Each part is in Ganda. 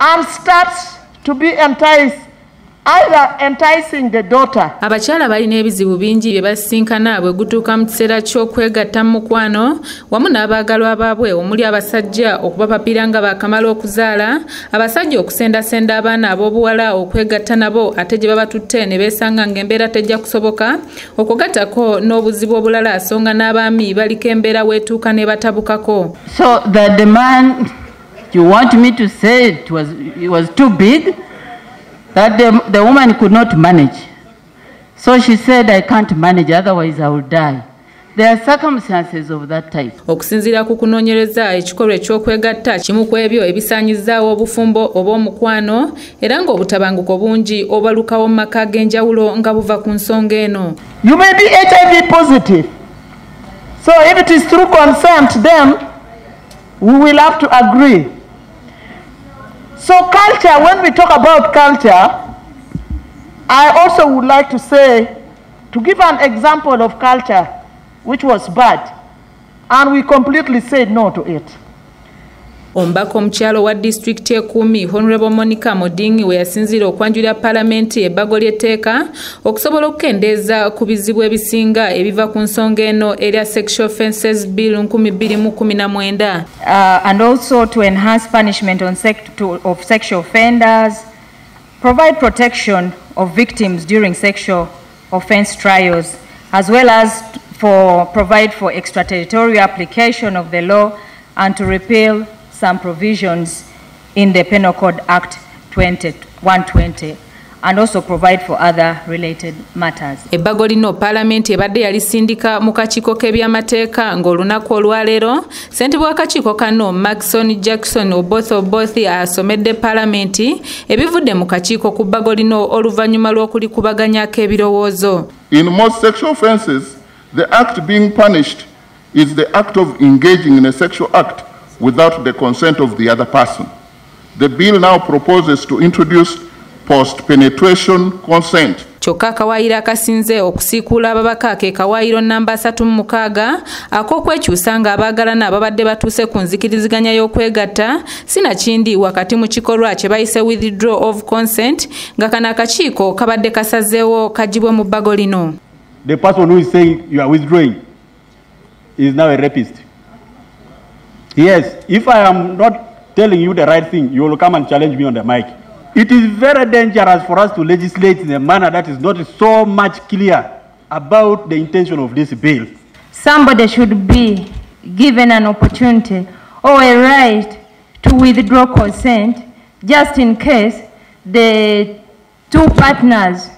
and starts to be enticed, either enticing the daughter. Abakyala balina ebizibu bingi bye basinkana bwe gutuuka mu kiseera ky'okwegatta mu mukwano wamu n'abaagalwa baabwe omuli abasajja okubapapira nga baakamala okuzaala, abasajja okusendasenda abaana ab'obuwala okwegatta nabo ate gye baba tutte ne beesanga ng'embeera tejja kusoboka, okugattako n'obuzibu obulala songa n'abaami baliko embeera weetuuka ne batabukako. So the demand, you want me to say it was too big? That the woman could not manage. So she said, I can't manage, otherwise I will die. There are circumstances of that type. Okusinziira ku kunoonyereza ekikolwa eky'okwegatta kimu ku ebyo ebisaanyizzaawo obufumbo obw'omukwano era ng'obutabanguko bungi obalukawo mu maka ag'enjawulo nga buva ku nsonga eno. You may be HIV positive. So if it is through consent, then we will have to agree. So culture, when we talk about culture, I also would like to say, to give an example of culture which was bad, and we completely said no to it. Omubaka omukyalo wa disitulikiti ekumi Honorable Monica Modingi we yasinzira okwanjulira Paalamenti ebbago ly'etteeka okusobola okukendeeza ku bizibu ebisinga ebiva ku nsonga eno erya Sexual Offences Bill 2019. And also to enhance punishment of sexual offenders, provide protection of victims during sexual offense trials, as well as provide for extraterritorial application of the law and to repeal some provisions in the Penal Code Act 120 and also provide for other related matters. Ebbago lino Paalamenti ebadde yalisindika mu kakiiko k'ebyamateeka ng'olunaku olwaleero ssentebe w'akakiiko kano Maxon Jackson Obothi asomedde Paalamenti ebivudde mu kakiiko ku bbago lino oluvannyuma lw'okulikubaganyako ebirowoozo. In most sexual offences, the act being punished is the act of engaging in a sexual act without the consent of the other person. The bill now proposes to introduce post-penetration consent. Kyokka akawaayiro akasinze okusiikuula ababaka ke kawaayiro namba 36 ak'okwekyusa ng'abaagalana ababadde batuuse ku nzikiriziganya y'okwegatta sinakindi wakati mu kikolwa kye bayise withdraw of consent nga kano akakiiko kabadde kasazeewo kagibwe mu bbago lino. The person who is saying you are withdrawing is now a rapist. Yes, if I am not telling you the right thing, you will come and challenge me on the mic. It is very dangerous for us to legislate in a manner that is not so much clear about the intention of this bill. Somebody should be given an opportunity or a right to withdraw consent just in case the two partners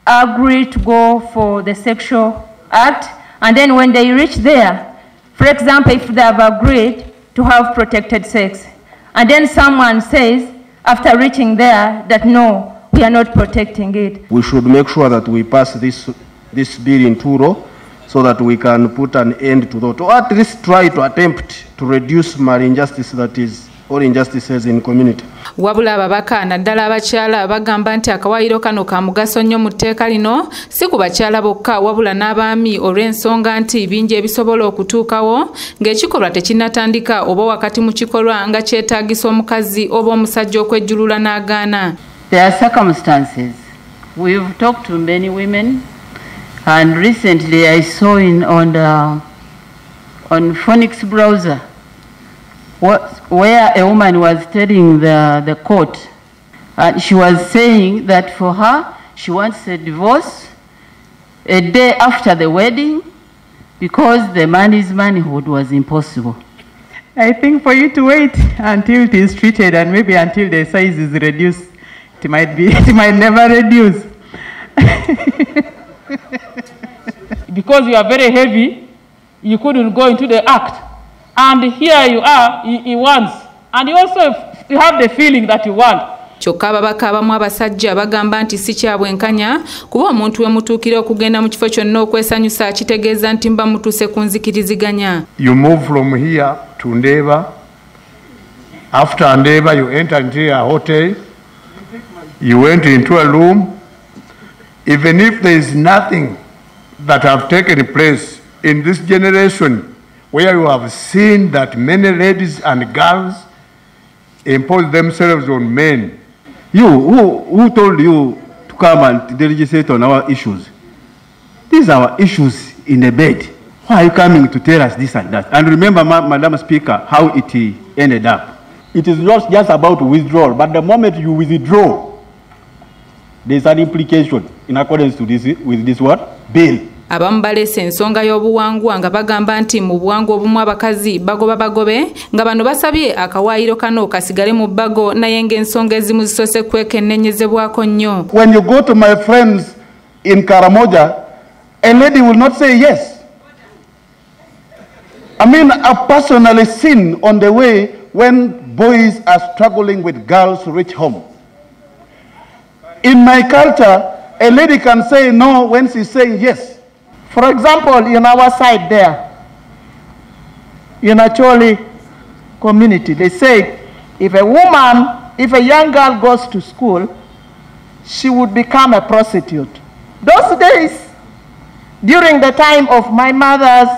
agree to go for the sexual act, and then when they reach there, for example, if they have agreed to have protected sex, and then someone says after reaching there that no, we are not protecting it. We should make sure that we pass this bill in thorough so that we can put an end to that, or at least try to attempt to reduce malinjustice that is or injustices in community. Wabula ababaka naddala abakyala bagamba nti akawaayiro kano ka mugaso nnyo mu tteeka lino si ku bakyala bokka wabula n'abaami olw'ensonga nti bingi ebisobola okutuukawo ng'ekikolwa tekinnatandika oba wakati mu kikolwa nga kyetaagisa omukazi oba omusajja okwejjulula n'agaana. There are circumstances. We've talked to many women, and recently I saw on Phoenix browser where a woman was telling the court, she was saying that for her, she wants a divorce a day after the wedding because the man's manhood was impossible. I think for you to wait until it is treated and maybe until the size is reduced, it might never reduce. Because you are very heavy, you couldn't go into the act. And here you are, he wants. And you also have the feeling that you want. Kyokka ababaka abamu abasajja bagamba nti si kya bwenkanya kuba omuntu we mutuukira okugenda mu kifo kyonna okwesanyusa kitegeeza nti mba mutuuse ku nzikiriziganya. You move from here to Ndeba. After Ndeba you enter into a hotel. You went into a room. Even if there is nothing that have taken place in this generation where you have seen that many ladies and girls impose themselves on men. Who told you to come and legislate on our issues? These are our issues in the bed. Why are you coming to tell us this and that? And remember, Madam Speaker, how it ended up. It is not just about withdrawal, but the moment you withdraw, there is an implication in accordance to this, with this what? Bill. Abamu baleese ensonga y'obuwangwa nga bagamba nti mu buwangwa obumu abakazi bagoba bagobe nga bano basabye akawaayiro kano kasigale mu bbago naye ng'ensonga ezimu zisoose kwekennenyezebwako nnyo. When you go to my friends in Karamoja, a lady will not say yes. I mean, I've personally seen on the way when boys are struggling with girls to reach home. In my culture, a lady can say no when she's saying yes. For example, in our side there, in a Choli community, they say if a young girl goes to school, she would become a prostitute. Those days, during the time of my mother's